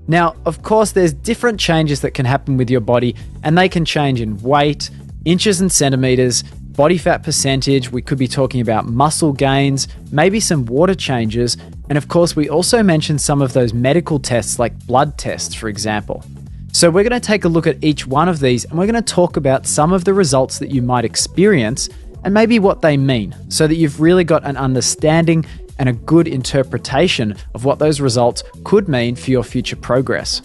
Now, of course, there's different changes that can happen with your body, and they can change in weight, inches and centimeters, body fat percentage. We could be talking about muscle gains, maybe some water changes. And of course, we also mentioned some of those medical tests like blood tests, for example. So we're going to take a look at each one of these, and we're going to talk about some of the results that you might experience and maybe what they mean, so that you've really got an understanding and a good interpretation of what those results could mean for your future progress.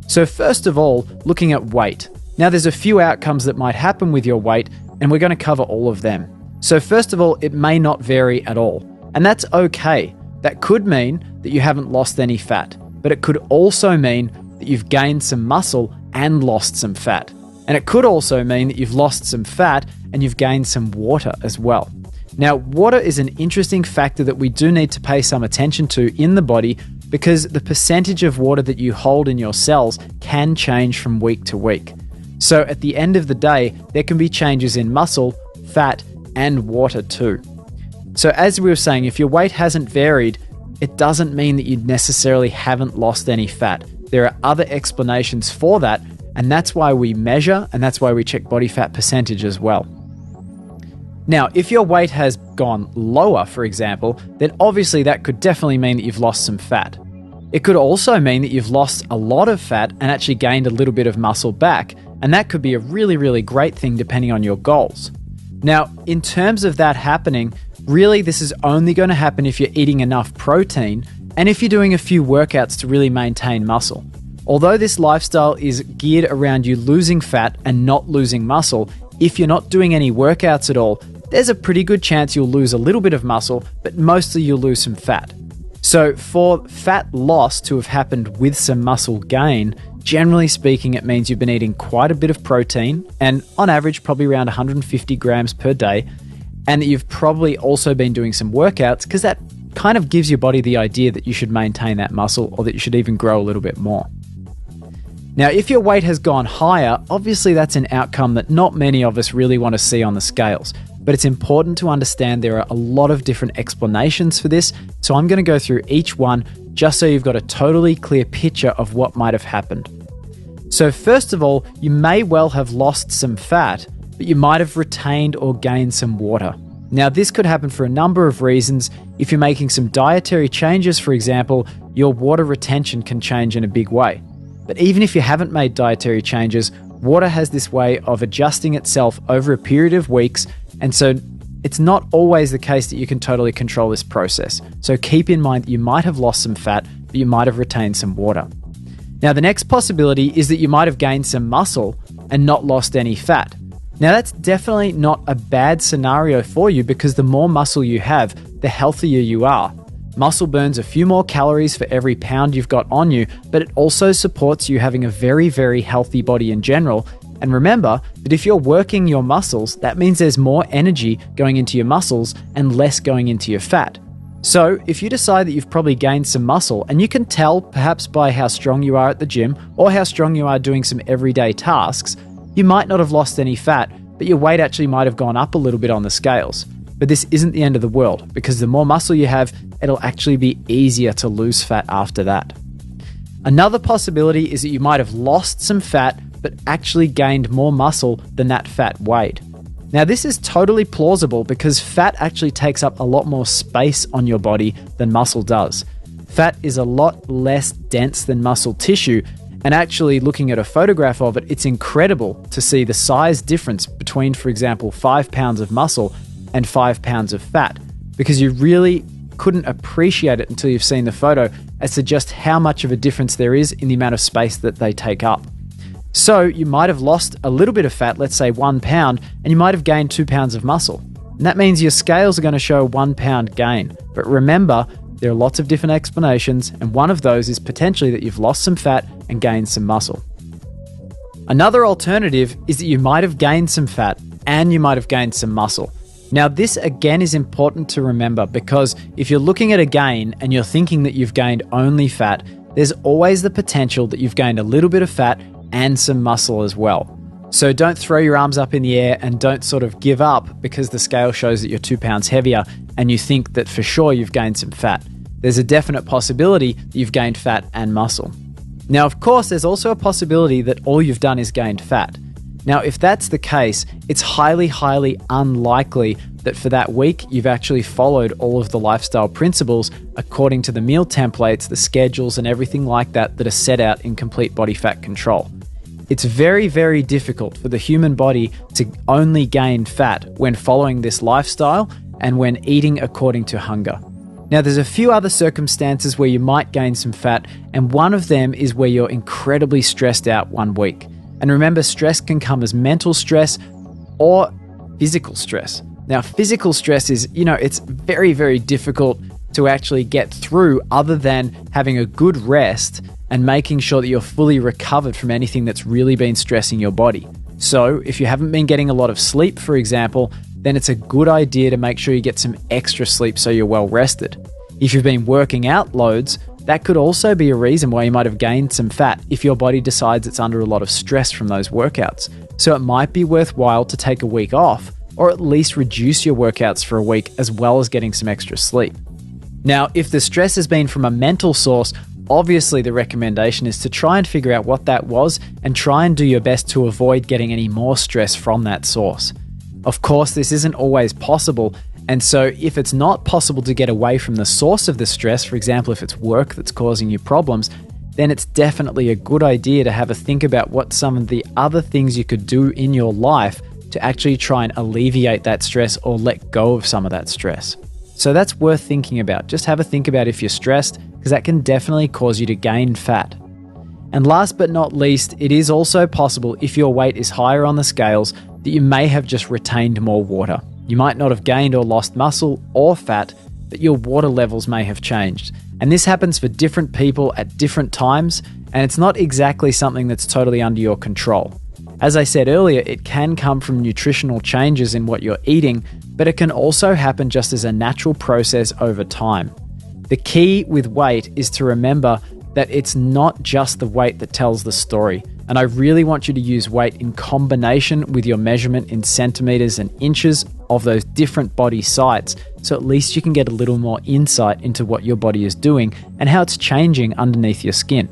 So first of all, looking at weight. Now there's a few outcomes that might happen with your weight, and we're going to cover all of them. So first of all, it may not vary at all, and that's okay. That could mean that you haven't lost any fat, but it could also mean that you've gained some muscle and lost some fat. And it could also mean that you've lost some fat and you've gained some water as well. Now, water is an interesting factor that we do need to pay some attention to in the body, because the percentage of water that you hold in your cells can change from week to week. So at the end of the day, there can be changes in muscle, fat, and water too. So as we were saying, if your weight hasn't varied, it doesn't mean that you necessarily haven't lost any fat. There are other explanations for that, and that's why we measure, and that's why we check body fat percentage as well. Now, if your weight has gone lower, for example, then obviously that could definitely mean that you've lost some fat. It could also mean that you've lost a lot of fat and actually gained a little bit of muscle back, and that could be a really, really great thing depending on your goals. Now, in terms of that happening, really this is only going to happen if you're eating enough protein and if you're doing a few workouts to really maintain muscle. Although this lifestyle is geared around you losing fat and not losing muscle, if you're not doing any workouts at all, there's a pretty good chance you'll lose a little bit of muscle, but mostly you'll lose some fat. So for fat loss to have happened with some muscle gain, generally speaking, it means you've been eating quite a bit of protein, and on average, probably around 150 grams per day, and that you've probably also been doing some workouts, because that kind of gives your body the idea that you should maintain that muscle, or that you should even grow a little bit more. Now, if your weight has gone higher, obviously that's an outcome that not many of us really want to see on the scales. But it's important to understand there are a lot of different explanations for this, so I'm going to go through each one just so you've got a totally clear picture of what might have happened. So first of all, you may well have lost some fat, but you might have retained or gained some water. Now, this could happen for a number of reasons. If you're making some dietary changes, for example, your water retention can change in a big way. But even if you haven't made dietary changes, water has this way of adjusting itself over a period of weeks, and so it's not always the case that you can totally control this process. So keep in mind that you might have lost some fat, but you might have retained some water. Now, the next possibility is that you might have gained some muscle and not lost any fat. Now, that's definitely not a bad scenario for you, because the more muscle you have, the healthier you are. Muscle burns a few more calories for every pound you've got on you, but it also supports you having a very, very healthy body in general. And remember that if you're working your muscles, that means there's more energy going into your muscles and less going into your fat. So if you decide that you've probably gained some muscle, and you can tell perhaps by how strong you are at the gym or how strong you are doing some everyday tasks, you might not have lost any fat, but your weight actually might have gone up a little bit on the scales. But this isn't the end of the world, because the more muscle you have, it'll actually be easier to lose fat after that. Another possibility is that you might have lost some fat, but actually gained more muscle than that fat weighed. Now, this is totally plausible, because fat actually takes up a lot more space on your body than muscle does. Fat is a lot less dense than muscle tissue, and actually looking at a photograph of it, it's incredible to see the size difference between, for example, 5 pounds of muscle and 5 pounds of fat, because you really couldn't appreciate it until you've seen the photo as to just how much of a difference there is in the amount of space that they take up. So you might have lost a little bit of fat, let's say 1 pound, and you might have gained 2 pounds of muscle. And that means your scales are going to show 1 pound gain. But remember, there are lots of different explanations, and one of those is potentially that you've lost some fat and gained some muscle. Another alternative is that you might have gained some fat and you might have gained some muscle. Now, this again is important to remember, because if you're looking at a gain and you're thinking that you've gained only fat, there's always the potential that you've gained a little bit of fat and some muscle as well. So don't throw your arms up in the air and don't sort of give up because the scale shows that you're 2 pounds heavier and you think that for sure you've gained some fat. There's a definite possibility that you've gained fat and muscle. Now, of course, there's also a possibility that all you've done is gained fat. Now, if that's the case, it's highly, highly unlikely that for that week you've actually followed all of the lifestyle principles according to the meal templates, the schedules, and everything like that that are set out in Complete Body Fat Control. It's very, very difficult for the human body to only gain fat when following this lifestyle and when eating according to hunger. Now, there's a few other circumstances where you might gain some fat, and one of them is where you're incredibly stressed out one week. And remember, stress can come as mental stress or physical stress. Now, physical stress is, it's very, very difficult to actually get through other than having a good rest and making sure that you're fully recovered from anything that's really been stressing your body. So if you haven't been getting a lot of sleep, for example, then it's a good idea to make sure you get some extra sleep so you're well rested. If you've been working out loads, that could also be a reason why you might have gained some fat if your body decides it's under a lot of stress from those workouts. So it might be worthwhile to take a week off, or at least reduce your workouts for a week, as well as getting some extra sleep. Now, if the stress has been from a mental source, obviously the recommendation is to try and figure out what that was and try and do your best to avoid getting any more stress from that source. Of course, this isn't always possible, and so if it's not possible to get away from the source of the stress, for example, if it's work that's causing you problems, then it's definitely a good idea to have a think about what some of the other things you could do in your life to actually try and alleviate that stress or let go of some of that stress. So that's worth thinking about. Just have a think about if you're stressed, because that can definitely cause you to gain fat. And last but not least, it is also possible, if your weight is higher on the scales, that you may have just retained more water. You might not have gained or lost muscle or fat, but your water levels may have changed. And this happens for different people at different times, and it's not exactly something that's totally under your control. As I said earlier, it can come from nutritional changes in what you're eating, but it can also happen just as a natural process over time. The key with weight is to remember that it's not just the weight that tells the story. And I really want you to use weight in combination with your measurement in centimeters and inches of those different body sites, so at least you can get a little more insight into what your body is doing and how it's changing underneath your skin.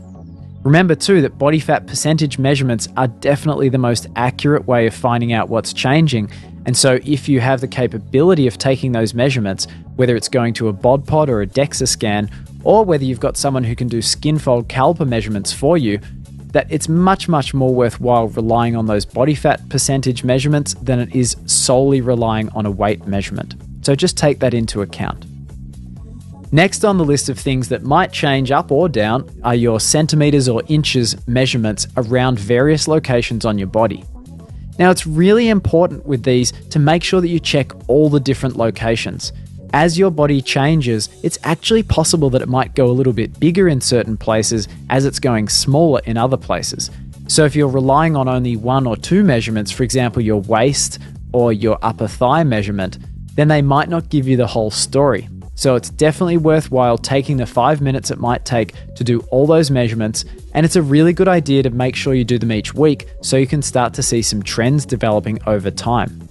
Remember too that body fat percentage measurements are definitely the most accurate way of finding out what's changing. And so if you have the capability of taking those measurements, whether it's going to a bod pod or a DEXA scan, or whether you've got someone who can do skin fold caliper measurements for you, that it's much, much more worthwhile relying on those body fat percentage measurements than it is solely relying on a weight measurement. So just take that into account. Next on the list of things that might change up or down are your centimeters or inches measurements around various locations on your body. Now, it's really important with these to make sure that you check all the different locations. As your body changes, it's actually possible that it might go a little bit bigger in certain places as it's going smaller in other places. So if you're relying on only one or two measurements, for example, your waist or your upper thigh measurement, then they might not give you the whole story. So it's definitely worthwhile taking the 5 minutes it might take to do all those measurements, and it's a really good idea to make sure you do them each week so you can start to see some trends developing over time.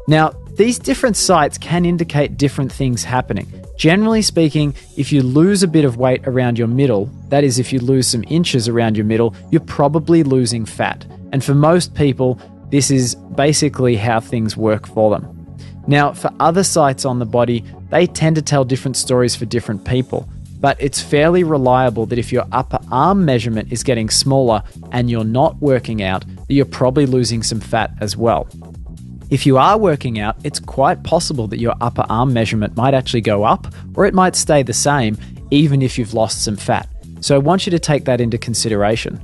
Now, these different sites can indicate different things happening. Generally speaking, if you lose a bit of weight around your middle, that is, if you lose some inches around your middle, you're probably losing fat. And for most people, this is basically how things work for them. Now, for other sites on the body, they tend to tell different stories for different people, but it's fairly reliable that if your upper arm measurement is getting smaller and you're not working out, that you're probably losing some fat as well. If you are working out, it's quite possible that your upper arm measurement might actually go up, or it might stay the same even if you've lost some fat. So I want you to take that into consideration.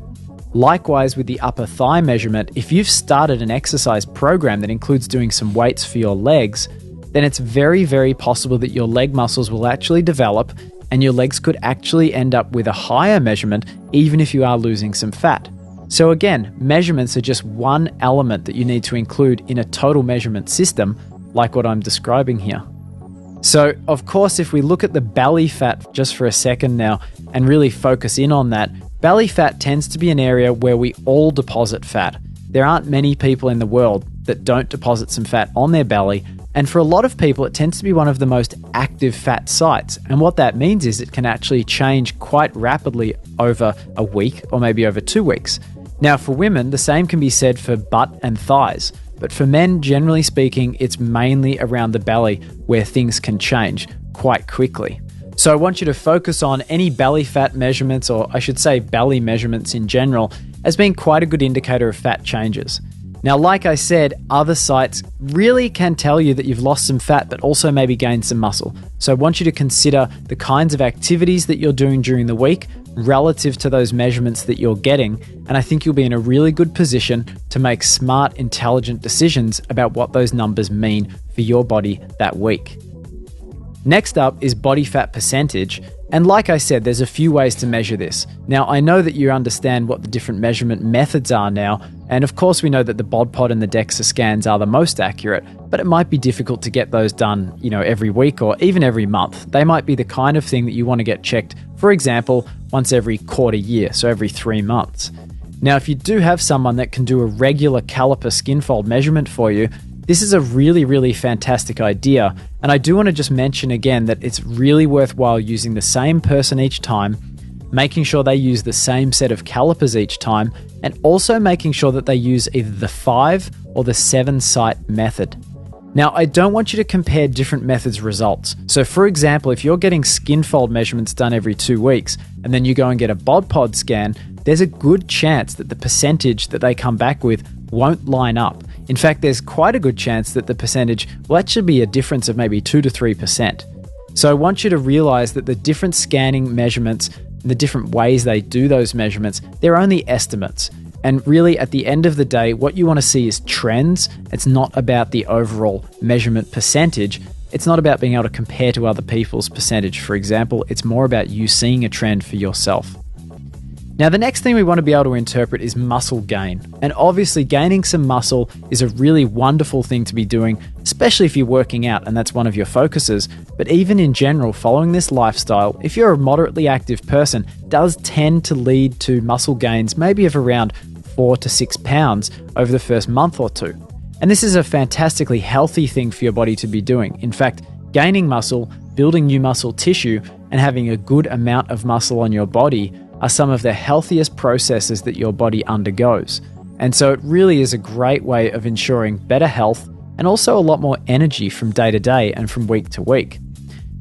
Likewise with the upper thigh measurement, if you've started an exercise program that includes doing some weights for your legs, then it's very, very possible that your leg muscles will actually develop and your legs could actually end up with a higher measurement even if you are losing some fat. So again, measurements are just one element that you need to include in a total measurement system like what I'm describing here. So of course, if we look at the belly fat just for a second now and really focus in on that, belly fat tends to be an area where we all deposit fat. There aren't many people in the world that don't deposit some fat on their belly, And for a lot of people, it tends to be one of the most active fat sites. And what that means is it can actually change quite rapidly over a week or maybe over 2 weeks. Now, for women, the same can be said for butt and thighs. But for men, generally speaking, it's mainly around the belly where things can change quite quickly. So I want you to focus on any belly fat measurements, or I should say belly measurements in general, as being quite a good indicator of fat changes. Now, like I said, other sites really can tell you that you've lost some fat, but also maybe gained some muscle. So I want you to consider the kinds of activities that you're doing during the week relative to those measurements that you're getting. And I think you'll be in a really good position to make smart, intelligent decisions about what those numbers mean for your body that week. Next up is body fat percentage. And like I said, there's a few ways to measure this. Now, I know that you understand what the different measurement methods are now. And of course, we know that the BodPod and the DEXA scans are the most accurate, but it might be difficult to get those done, every week or even every month. They might be the kind of thing that you want to get checked, for example, once every quarter year, so every 3 months. Now, if you do have someone that can do a regular caliper skin fold measurement for you, this is a really, really fantastic idea. And I do want to just mention again that it's really worthwhile using the same person each time, making sure they use the same set of calipers each time, and also making sure that they use either the 5 or the 7 site method. Now, I don't want you to compare different methods' results. So for example, if you're getting skin fold measurements done every 2 weeks, and then you go and get a BodPod scan, there's a good chance that the percentage that they come back with won't line up. In fact, there's quite a good chance that the percentage will actually be a difference of maybe 2 to 3%. So I want you to realize that the different scanning measurements, the different ways they do those measurements, they're only estimates. And really, at the end of the day, what you want to see is trends. It's not about the overall measurement percentage. It's not about being able to compare to other people's percentage, for example. It's more about you seeing a trend for yourself. Now, the next thing we want to be able to interpret is muscle gain. And obviously, gaining some muscle is a really wonderful thing to be doing, especially if you're working out and that's one of your focuses. But even in general, following this lifestyle, if you're a moderately active person, does tend to lead to muscle gains, maybe of around 4 to 6 pounds over the first month or two. And this is a fantastically healthy thing for your body to be doing. In fact, gaining muscle, building new muscle tissue, and having a good amount of muscle on your body are some of the healthiest processes that your body undergoes. And so it really is a great way of ensuring better health and also a lot more energy from day to day and from week to week.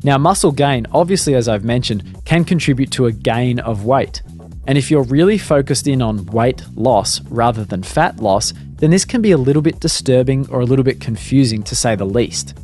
Now, muscle gain, obviously, as I've mentioned, can contribute to a gain of weight. And if you're really focused in on weight loss rather than fat loss, then this can be a little bit disturbing or a little bit confusing, to say the least.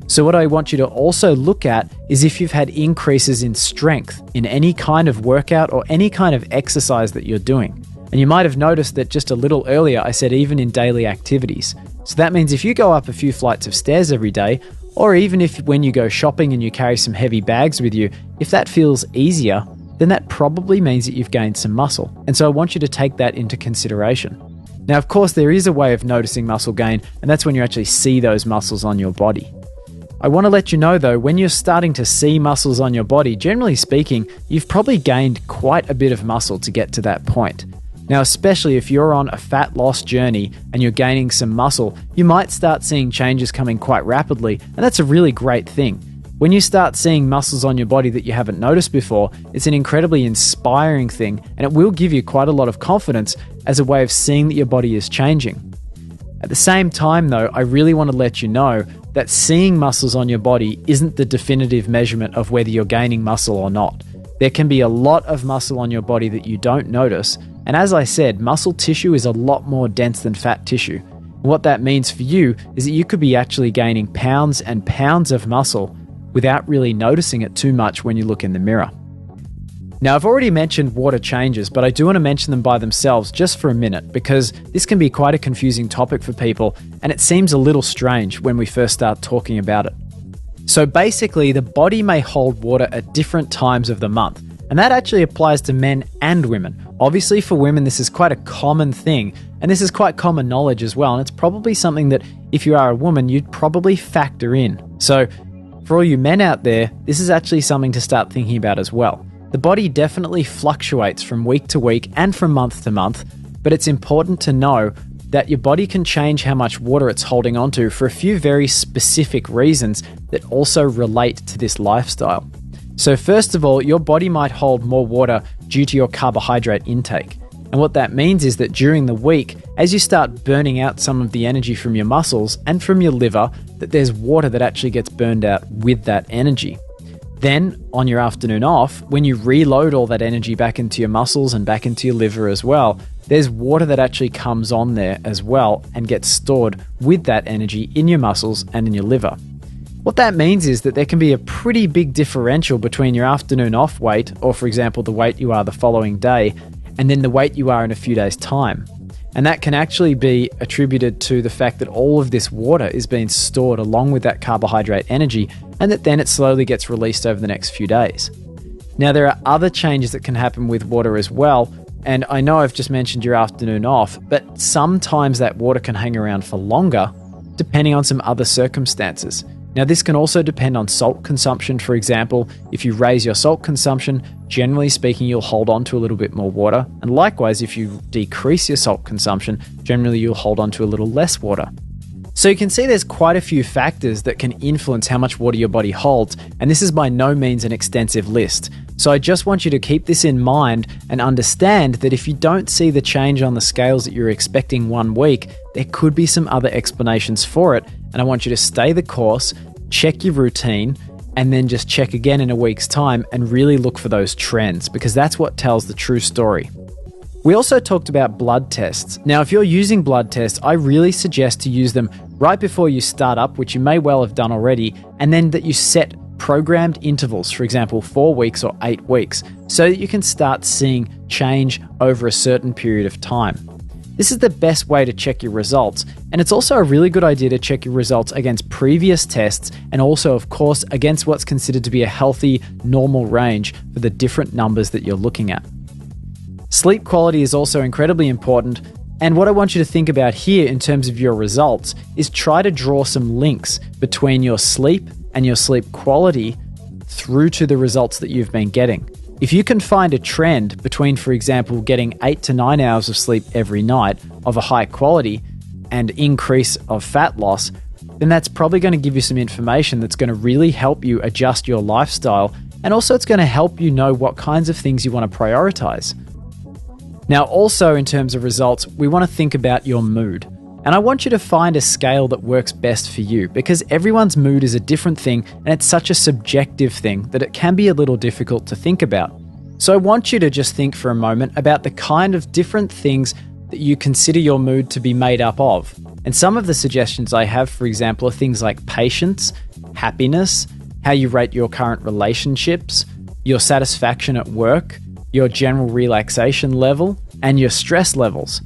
So what I want you to also look at is if you've had increases in strength in any kind of workout or any kind of exercise that you're doing. And you might have noticed that just a little earlier I said even in daily activities. So that means if you go up a few flights of stairs every day, or even if when you go shopping and you carry some heavy bags with you, if that feels easier, then that probably means that you've gained some muscle. And so I want you to take that into consideration. Now, of course, there is a way of noticing muscle gain, and that's when you actually see those muscles on your body. I want to let you know though, when you're starting to see muscles on your body, generally speaking, you've probably gained quite a bit of muscle to get to that point. Now, especially if you're on a fat loss journey and you're gaining some muscle, you might start seeing changes coming quite rapidly, and that's a really great thing. When you start seeing muscles on your body that you haven't noticed before, it's an incredibly inspiring thing, and it will give you quite a lot of confidence as a way of seeing that your body is changing. At the same time though, I really want to let you know that seeing muscles on your body isn't the definitive measurement of whether you're gaining muscle or not. There can be a lot of muscle on your body that you don't notice, and as I said, muscle tissue is a lot more dense than fat tissue. And what that means for you is that you could be actually gaining pounds and pounds of muscle without really noticing it too much when you look in the mirror. Now, I've already mentioned water changes, but I do want to mention them by themselves just for a minute, because this can be quite a confusing topic for people, and it seems a little strange when we first start talking about it. So basically, the body may hold water at different times of the month, and that actually applies to men and women. Obviously, for women, this is quite a common thing, and this is quite common knowledge as well, and it's probably something that, if you are a woman, you'd probably factor in. So, for all you men out there, this is actually something to start thinking about as well. The body definitely fluctuates from week to week and from month to month, but it's important to know that your body can change how much water it's holding onto for a few very specific reasons that also relate to this lifestyle. So first of all, your body might hold more water due to your carbohydrate intake. And what that means is that during the week, as you start burning out some of the energy from your muscles and from your liver, that there's water that actually gets burned out with that energy. Then, on your afternoon off, when you reload all that energy back into your muscles and back into your liver as well, there's water that actually comes on there as well and gets stored with that energy in your muscles and in your liver. What that means is that there can be a pretty big differential between your afternoon off weight, or for example, the weight you are the following day, and then the weight you are in a few days' time. And that can actually be attributed to the fact that all of this water is being stored along with that carbohydrate energy, and that then it slowly gets released over the next few days. Now, there are other changes that can happen with water as well, and I know I've just mentioned your afternoon off, but sometimes that water can hang around for longer, depending on some other circumstances. Now, this can also depend on salt consumption. For example, if you raise your salt consumption, generally speaking, you'll hold on to a little bit more water. And likewise, if you decrease your salt consumption, generally you'll hold on to a little less water. So you can see there's quite a few factors that can influence how much water your body holds, and this is by no means an extensive list. So I just want you to keep this in mind and understand that if you don't see the change on the scales that you're expecting one week, there could be some other explanations for it, and I want you to stay the course, check your routine, and then just check again in a week's time and really look for those trends, because that's what tells the true story. We also talked about blood tests. Now, if you're using blood tests, I really suggest to use them right before you start up, which you may well have done already, and then that you set programmed intervals, for example, 4 weeks or 8 weeks, so that you can start seeing change over a certain period of time. This is the best way to check your results, and it's also a really good idea to check your results against previous tests and also, of course, against what's considered to be a healthy, normal range for the different numbers that you're looking at. Sleep quality is also incredibly important, and what I want you to think about here in terms of your results is try to draw some links between your sleep and your sleep quality through to the results that you've been getting. If you can find a trend between, for example, getting 8 to 9 hours of sleep every night of a high quality and increase of fat loss, then that's probably going to give you some information that's going to really help you adjust your lifestyle, and also it's going to help you know what kinds of things you want to prioritize. Now, also in terms of results, we want to think about your mood. And I want you to find a scale that works best for you, because everyone's mood is a different thing and it's such a subjective thing that it can be a little difficult to think about. So I want you to just think for a moment about the kind of different things that you consider your mood to be made up of. And some of the suggestions I have, for example, are things like patience, happiness, how you rate your current relationships, your satisfaction at work, your general relaxation level, and your stress levels.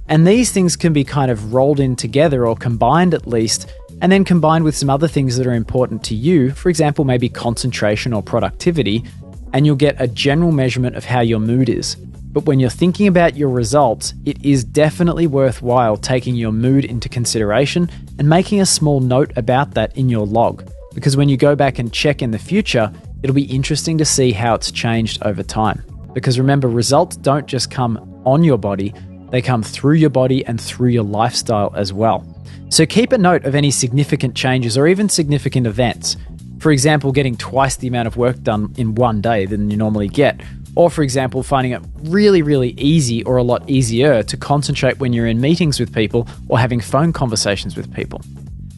And these things can be kind of rolled in together, or combined at least, and then combined with some other things that are important to you, for example, maybe concentration or productivity, and you'll get a general measurement of how your mood is. But when you're thinking about your results, it is definitely worthwhile taking your mood into consideration and making a small note about that in your log, because when you go back and check in the future, it'll be interesting to see how it's changed over time. Because remember, results don't just come on your body, they come through your body and through your lifestyle as well. So keep a note of any significant changes or even significant events. For example, getting twice the amount of work done in one day than you normally get. Or for example, finding it really, really easy or a lot easier to concentrate when you're in meetings with people or having phone conversations with people.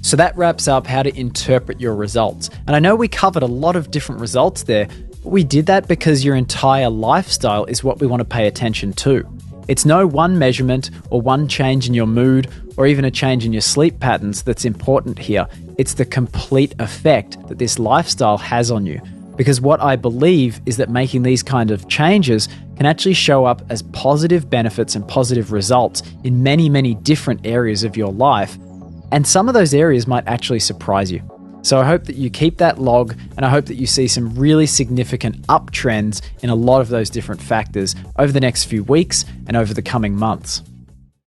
So that wraps up how to interpret your results. And I know we covered a lot of different results there, but we did that because your entire lifestyle is what we want to pay attention to. It's no one measurement or one change in your mood or even a change in your sleep patterns that's important here. It's the complete effect that this lifestyle has on you. Because what I believe is that making these kind of changes can actually show up as positive benefits and positive results in many, many different areas of your life. And some of those areas might actually surprise you. So I hope that you keep that log, and I hope that you see some really significant uptrends in a lot of those different factors over the next few weeks and over the coming months.